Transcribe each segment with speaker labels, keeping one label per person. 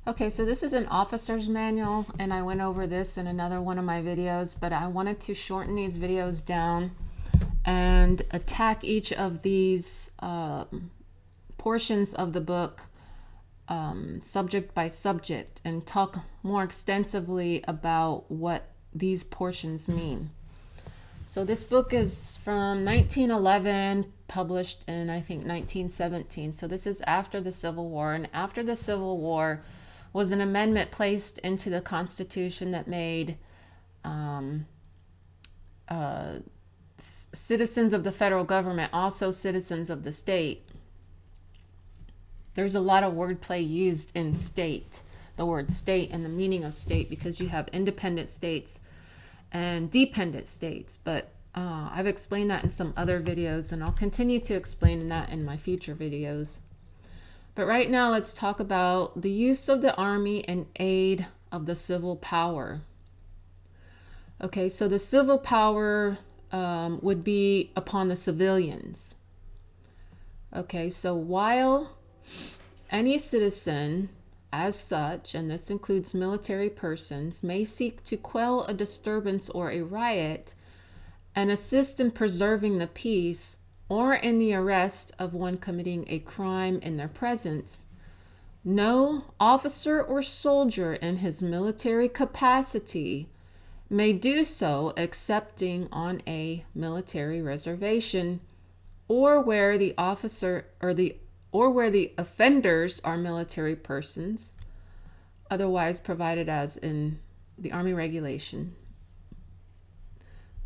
Speaker 1: Okay, so this is an officer's manual, and I went over this in another one of my videos, but I wanted to shorten these videos down and attack each of these portions of the book subject by subject and talk more extensively about what these portions mean. So this book is from 1911, published in I think 1917. So this is after the Civil War, and after the Civil War was an amendment placed into the Constitution that made citizens of the federal government also citizens of the state. There's a lot of wordplay used in state, the word state and the meaning of state, because you have independent states and dependent states. But I've explained that in some other videos, and I'll continue to explain that in my future videos. But right now, let's talk about the use of the Army in aid of the civil power. Okay, so the civil power would be upon the civilians. Okay, so while any citizen as such, and this includes military persons, may seek to quell a disturbance or a riot and assist in preserving the peace or in the arrest of one committing a crime in their presence, no officer or soldier in his military capacity may do so excepting on a military reservation or where the officer or where the offenders are military persons, otherwise provided as in the Army regulation.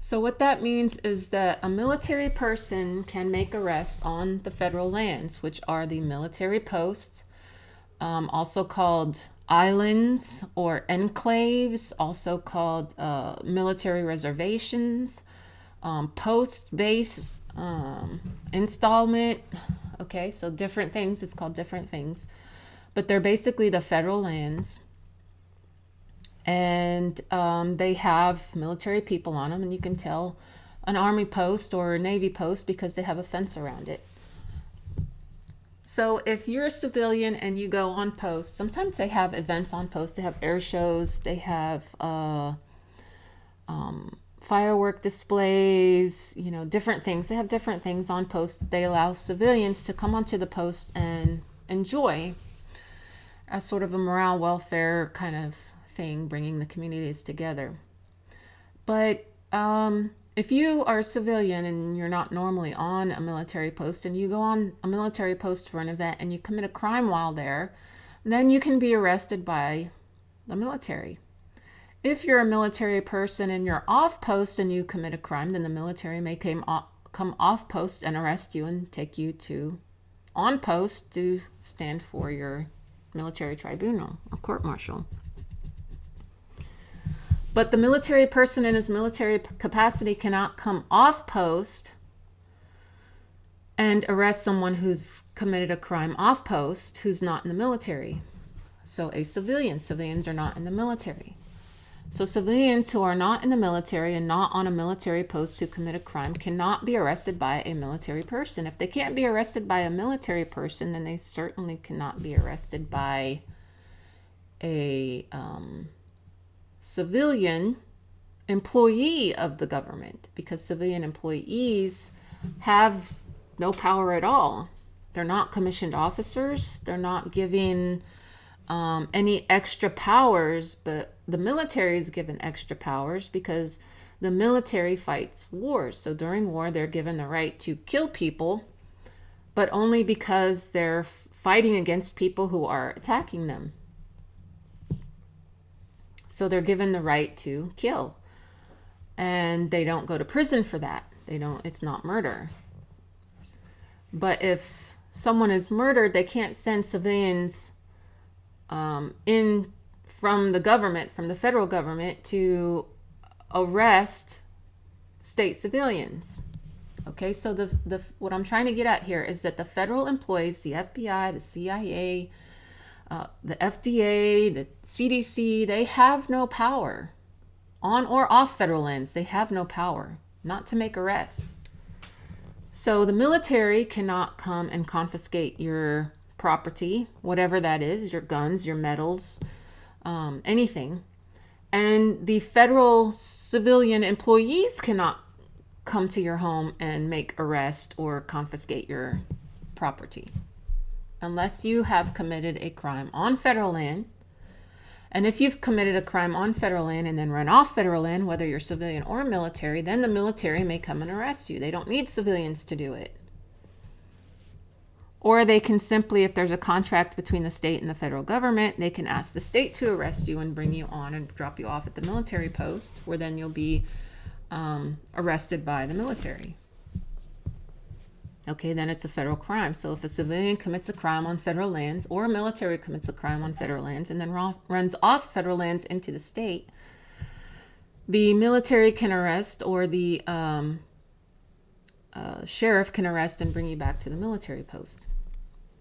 Speaker 1: So what that means is that a military person can make arrests on the federal lands, which are the military posts, also called islands or enclaves, also called military reservations, post base, installment. Okay, so different things. It's called different things, but they're basically the federal lands. And they have military people on them, and you can tell an Army post or a Navy post because they have a fence around it. So if you're a civilian and you go on post, sometimes they have events on post. They have air shows, they have firework displays, different things. They have different things on post. They allow civilians to come onto the post and enjoy as sort of a morale welfare kind of thing, bringing the communities together. But if you are a civilian and you're not normally on a military post, and you go on a military post for an event and you commit a crime while there, then you can be arrested by the military. If you're a military person and you're off post and you commit a crime, then the military may come off post and arrest you and take you to on post to stand for your military tribunal or court martial. But the military person in his military capacity cannot come off post and arrest someone who's committed a crime off post who's not in the military. So civilians are not in the military. So civilians who are not in the military and not on a military post who commit a crime cannot be arrested by a military person. If they can't be arrested by a military person, then they certainly cannot be arrested by a civilian employee of the government, because civilian employees have no power at all. They're not commissioned officers. They're not given any extra powers, but the military is given extra powers because the military fights wars. So during war, they're given the right to kill people, but only because they're fighting against people who are attacking them. So they're given the right to kill, and they don't go to prison for that. It's not murder. But if someone is murdered, they can't send civilians in from the government, from the federal government, to arrest state civilians. Okay, so the what I'm trying to get at here is that the federal employees, the FBI, the CIA, the FDA, the CDC, they have no power on or off federal lands. They have no power not to make arrests. So the military cannot come and confiscate your property, whatever that is, your guns, your metals, anything. And the federal civilian employees cannot come to your home and make arrest or confiscate your property unless you have committed a crime on federal land. And if you've committed a crime on federal land and then run off federal land, whether you're civilian or military, then the military may come and arrest you. They don't need civilians to do it. Or they can simply, if there's a contract between the state and the federal government, they can ask the state to arrest you and bring you on and drop you off at the military post, where then you'll be arrested by the military. Okay, then it's a federal crime. So if a civilian commits a crime on federal lands, or a military commits a crime on federal lands and then runs off federal lands into the state, the military can arrest, or the sheriff can arrest and bring you back to the military post.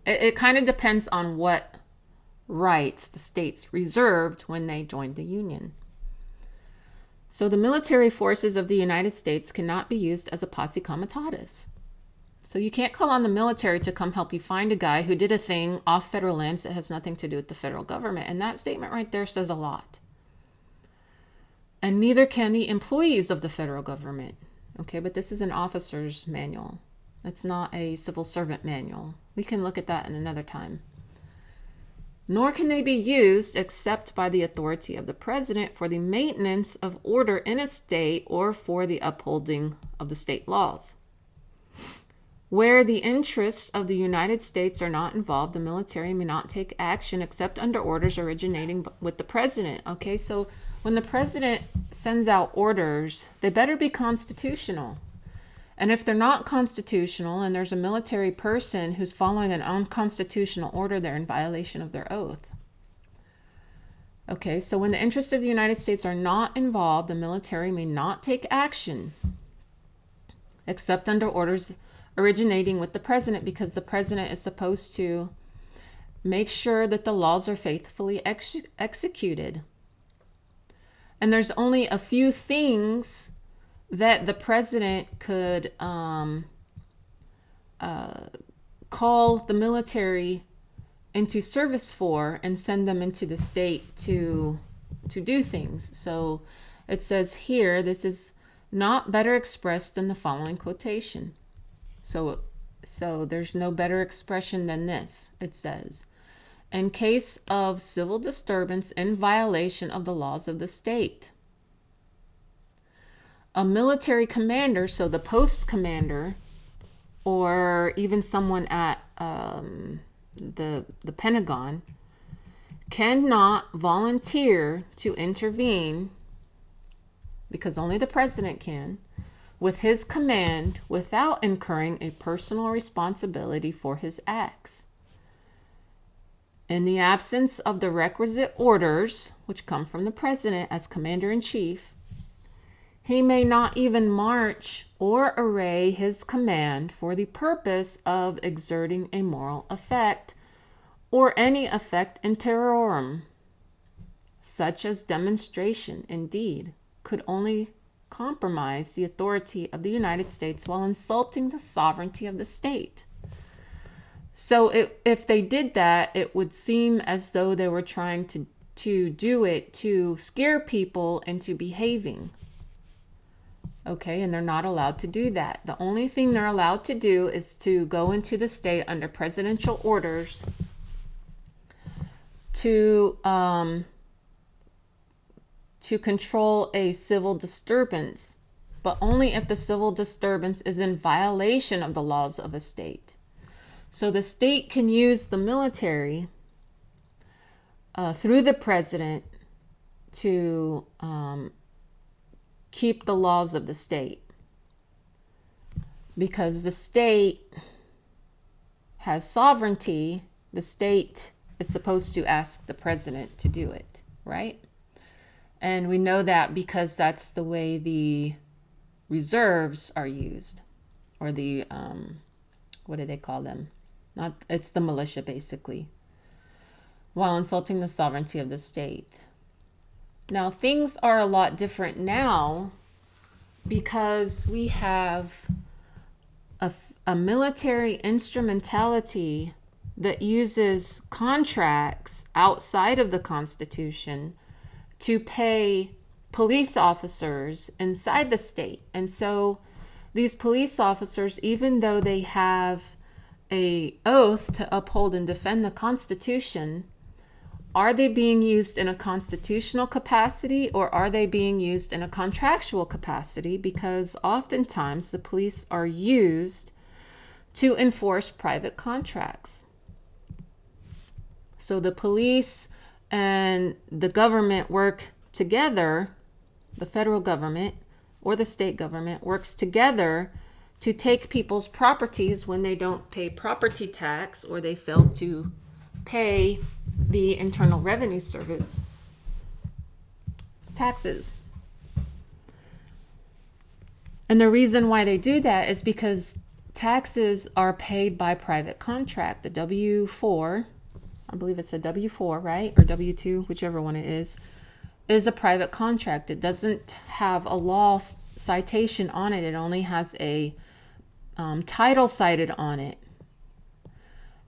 Speaker 1: It kind of depends on what rights the states reserved when they joined the Union. So the military forces of the United States cannot be used as a posse comitatus. So you can't call on the military to come help you find a guy who did a thing off federal lands that has nothing to do with the federal government. And that statement right there says a lot. And neither can the employees of the federal government. Okay, but this is an officer's manual. It's not a civil servant manual. We can look at that in another time. Nor can they be used except by the authority of the president for the maintenance of order in a state or for the upholding of the state laws. Where the interests of the United States are not involved, the military may not take action except under orders originating with the president. Okay, so when the president sends out orders, they better be constitutional. And if they're not constitutional and there's a military person who's following an unconstitutional order, they're in violation of their oath. Okay, so when the interests of the United States are not involved, the military may not take action except under orders originating with the president, because the president is supposed to make sure that the laws are faithfully executed. And there's only a few things that the president could call the military into service for and send them into the state to do things. So it says here, this is not better expressed than the following quotation. So there's no better expression than this. It says, in case of civil disturbance in violation of the laws of the state, a military commander, so the post commander, or even someone at the Pentagon, cannot volunteer to intervene, because only the president can, with his command without incurring a personal responsibility for his acts. In the absence of the requisite orders, which come from the president as commander-in-chief, he may not even march or array his command for the purpose of exerting a moral effect or any effect in terrorem. Such as demonstration, indeed, could only compromise the authority of the United States while insulting the sovereignty of the state. So if they did that, it would seem as though they were trying to do it to scare people into behaving. Okay, and they're not allowed to do that. The only thing they're allowed to do is to go into the state under presidential orders to control a civil disturbance, but only if the civil disturbance is in violation of the laws of a state. So the state can use the military through the president to keep the laws of the state, because the state has sovereignty. The state is supposed to ask the president to do it, right? And we know that because that's the way the reserves are used, or the what do they call them? It's the militia, basically, while insulting the sovereignty of the state. Now, things are a lot different now because we have a military instrumentality that uses contracts outside of the Constitution to pay police officers inside the state. And so these police officers, even though they have a oath to uphold and defend the Constitution, are they being used in a constitutional capacity, or are they being used in a contractual capacity? Because oftentimes the police are used to enforce private contracts. So the police and the government work together, the federal government or the state government works together to take people's properties when they don't pay property tax or they fail to pay the Internal Revenue Service taxes. And the reason why they do that is because taxes are paid by private contract. The W-4, I believe it's a W-4, right? Or W-2, whichever one it is a private contract. It doesn't have a law citation on it. It only has a title cited on it.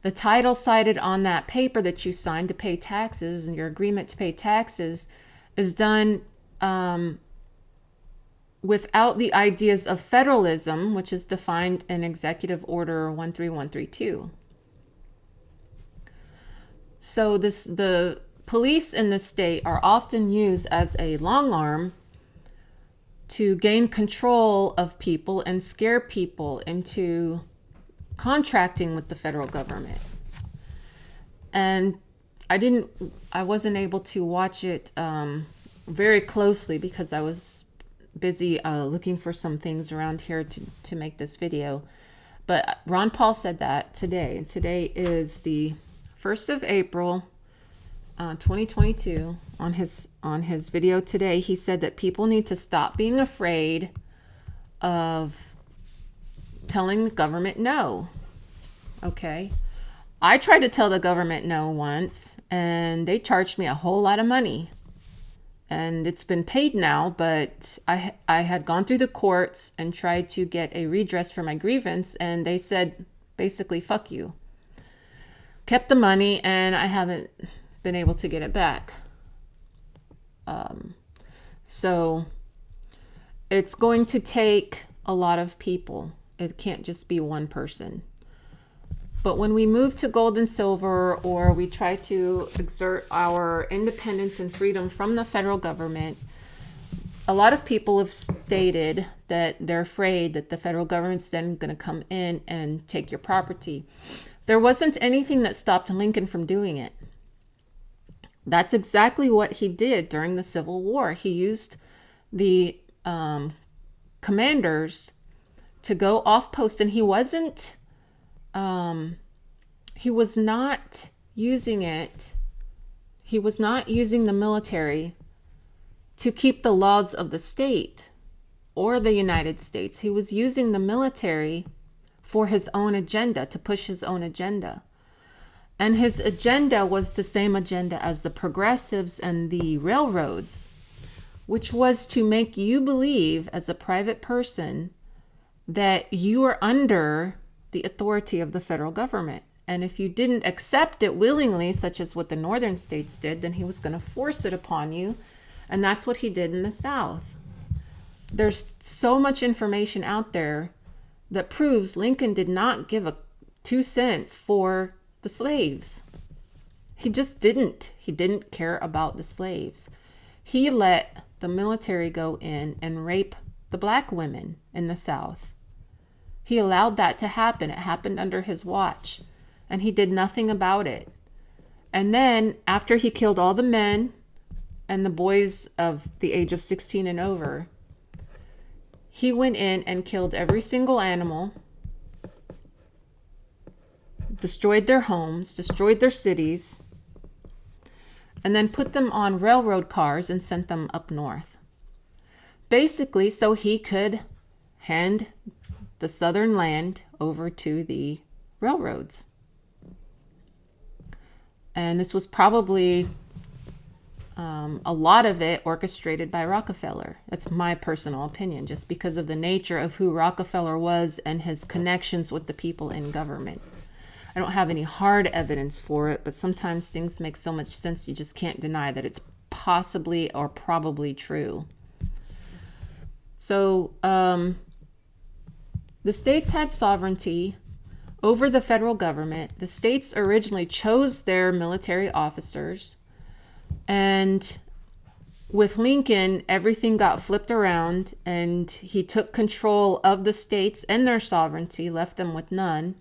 Speaker 1: The title cited on that paper that you signed to pay taxes and your agreement to pay taxes is done without the ideas of federalism, which is defined in Executive Order 13132. So the police in the state are often used as a long arm to gain control of people and scare people into contracting with the federal government. And I wasn't able to watch it very closely because I was busy looking for some things around here to make this video. But Ron Paul said that today, and today is the 1st of April, 2022. On his video today, he said that people need to stop being afraid of telling the government no. Okay. I tried to tell the government no once, and they charged me a whole lot of money. And it's been paid now, but I had gone through the courts and tried to get a redress for my grievance, and they said basically, fuck you. Kept the money, and I haven't been able to get it back. So it's going to take a lot of people. It can't just be one person. But when we move to gold and silver, or we try to exert our independence and freedom from the federal government, a lot of people have stated that they're afraid that the federal government's then going to come in and take your property. There wasn't anything that stopped Lincoln from doing it. That's exactly what he did during the Civil War. He used the commanders to go off post, and he was not using it. He was not using the military to keep the laws of the state or the United States. He was using the military for his own agenda, to push his own agenda. And his agenda was the same agenda as the progressives and the railroads, which was to make you believe as a private person that you are under the authority of the federal government. And if you didn't accept it willingly, such as what the northern states did, then he was going to force it upon you. And that's what he did in the South. There's so much information out there that proves Lincoln did not give a 2 cents for the slaves. He just didn't. He didn't care about the slaves. He let the military go in and rape the black women in the South. He allowed that to happen. It happened under his watch, and he did nothing about it. And then after he killed all the men and the boys of the age of 16 and over, he went in and killed every single animal, destroyed their homes, destroyed their cities, and then put them on railroad cars and sent them up north. Basically, so he could hand the southern land over to the railroads. And this was probably a lot of it orchestrated by Rockefeller. That's my personal opinion, just because of the nature of who Rockefeller was and his connections with the people in government. I don't have any hard evidence for it, but sometimes things make so much sense you just can't deny that it's possibly or probably true. So the states had sovereignty over the federal government. The states originally chose their military officers, and with Lincoln, everything got flipped around, and he took control of the states and their sovereignty, left them with none.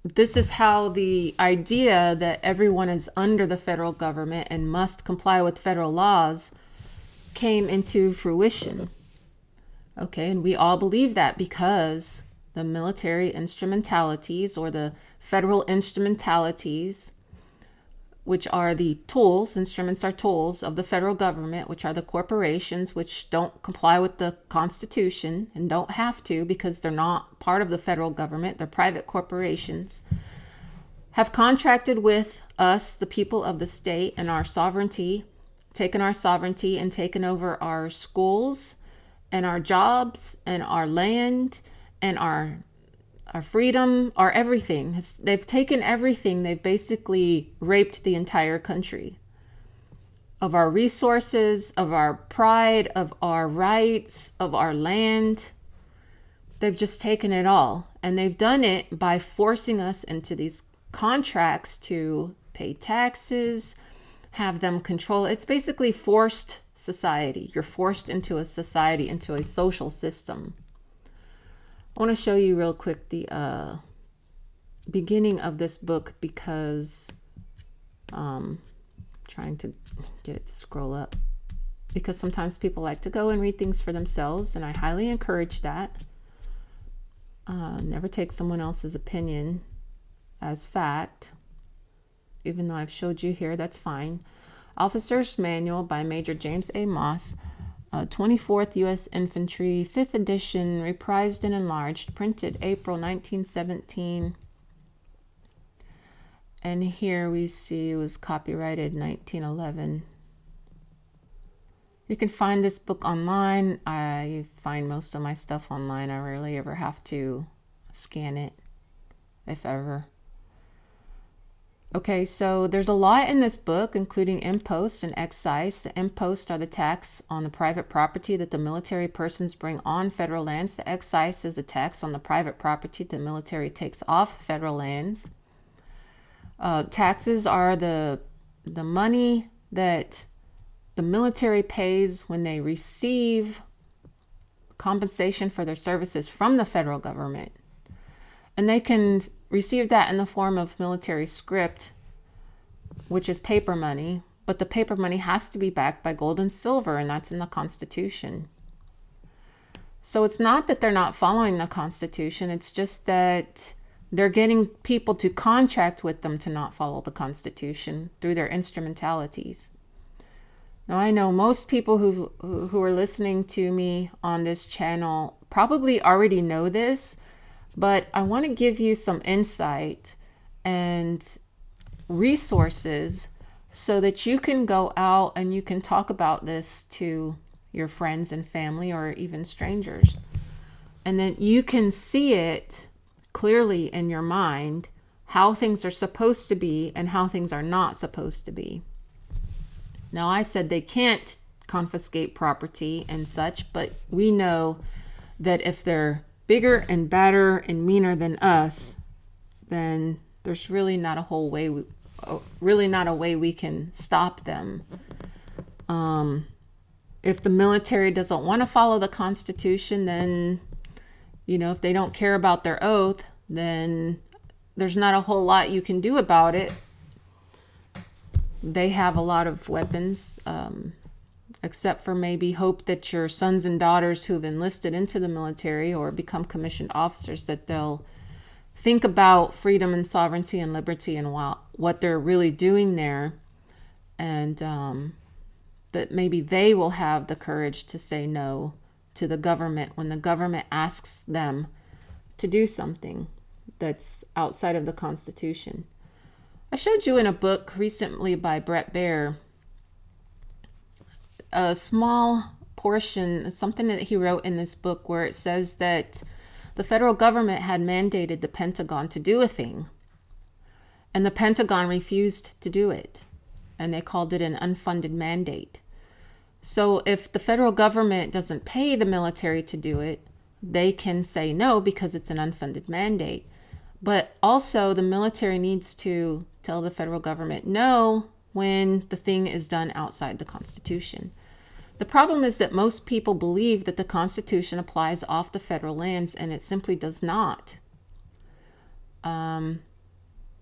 Speaker 1: This is how the idea that everyone is under the federal government and must comply with federal laws came into fruition. Okay, and we all believe that because the military instrumentalities, or the federal instrumentalities, which are the tools, instruments are tools of the federal government, which are the corporations, which don't comply with the Constitution and don't have to because they're not part of the federal government, they're private corporations, have contracted with us, the people of the state, and our sovereignty, taken our sovereignty and taken over our schools and our jobs and our land and our freedom, our everything. They've taken everything. They've basically raped the entire country of our resources, of our pride, of our rights, of our land. They've just taken it all. And they've done it by forcing us into these contracts to pay taxes, have them control. It's basically forced society. You're forced into a society, into a social system. I want to show you real quick the beginning of this book because trying to get it to scroll up, because sometimes people like to go and read things for themselves, and I highly encourage that. Never take someone else's opinion as fact. Even though I've showed you here, that's fine. Officer's Manual by Major James A. Moss, 24th U.S. Infantry, 5th edition, reprised and enlarged, printed April 1917. And here we see it was copyrighted 1911. You can find this book online. I find most of my stuff online. I rarely ever have to scan it, if ever. Okay, so there's a lot in this book, including impost and excise. The impost are the tax on the private property that the military persons bring on federal lands. The excise is a tax on the private property the military takes off federal lands. Taxes are the money that the military pays when they receive compensation for their services from the federal government. And they can receive that in the form of military script, which is paper money, but the paper money has to be backed by gold and silver, and that's in the Constitution. So it's not that they're not following the Constitution, it's just that they're getting people to contract with them to not follow the Constitution through their instrumentalities. Now, I know most people who are listening to me on this channel probably already know this, but I want to give you some insight and resources so that you can go out and you can talk about this to your friends and family or even strangers. And then you can see it clearly in your mind how things are supposed to be and how things are not supposed to be. Now, I said they can't confiscate property and such, but we know that if they're bigger and badder and meaner than us, then there's really not a way we can stop them. If the military doesn't want to follow the Constitution, then, if they don't care about their oath, then there's not a whole lot you can do about it. They have a lot of weapons, except for maybe hope that your sons and daughters who've enlisted into the military or become commissioned officers, that they'll think about freedom and sovereignty and liberty and what they're really doing there, and that maybe they will have the courage to say no to the government when the government asks them to do something that's outside of the Constitution. I showed you in a book recently by Bret Baier a small portion, something that he wrote in this book where it says that the federal government had mandated the Pentagon to do a thing, and the Pentagon refused to do it, and they called it an unfunded mandate. So if the federal government doesn't pay the military to do it, they can say no because it's an unfunded mandate. But also the military needs to tell the federal government no when the thing is done outside the Constitution. The problem is that most people believe that the Constitution applies off the federal lands, and it simply does not.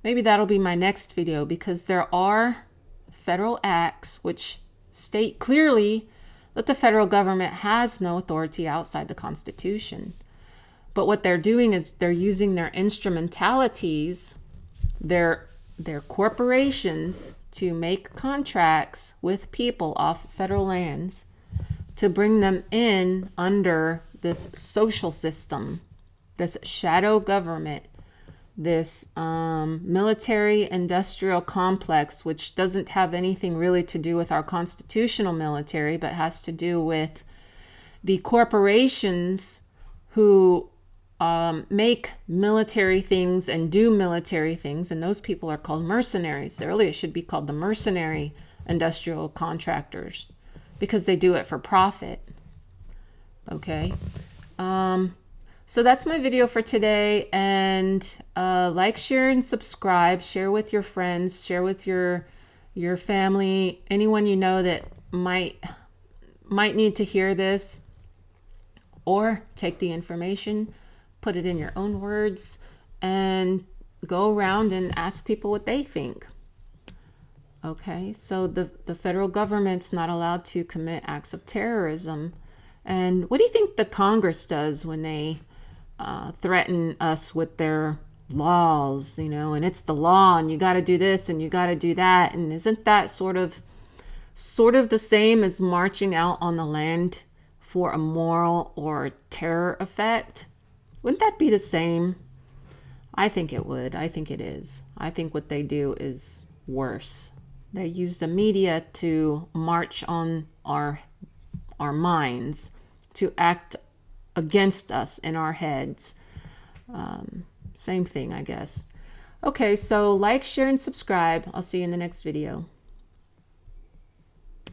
Speaker 1: Maybe that'll be my next video, because there are federal acts which state clearly that the federal government has no authority outside the Constitution. But what they're doing is they're using their instrumentalities, their corporations, to make contracts with people off federal lands to bring them in under this social system, this shadow government, this military industrial complex, which doesn't have anything really to do with our constitutional military, but has to do with the corporations who make military things and do military things, and those people are called mercenaries. Really, it should be called the mercenary industrial contractors, because they do it for profit. Okay. So that's my video for today, and like, share, and subscribe. Share with your friends, share with your family, anyone you know that might need to hear this, or take the information, put it in your own words, and go around and ask people what they think. Okay, so the federal government's not allowed to commit acts of terrorism. And what do you think the Congress does when they threaten us with their laws, and it's the law, and you got to do this and you got to do that? And isn't that sort of the same as marching out on the land for a moral or terror effect? Wouldn't that be the same? I think it would. I think it is. I think what they do is worse. They use the media to march on our minds, to act against us in our heads. Same thing, I guess. Okay, so like, share, and subscribe. I'll see you in the next video.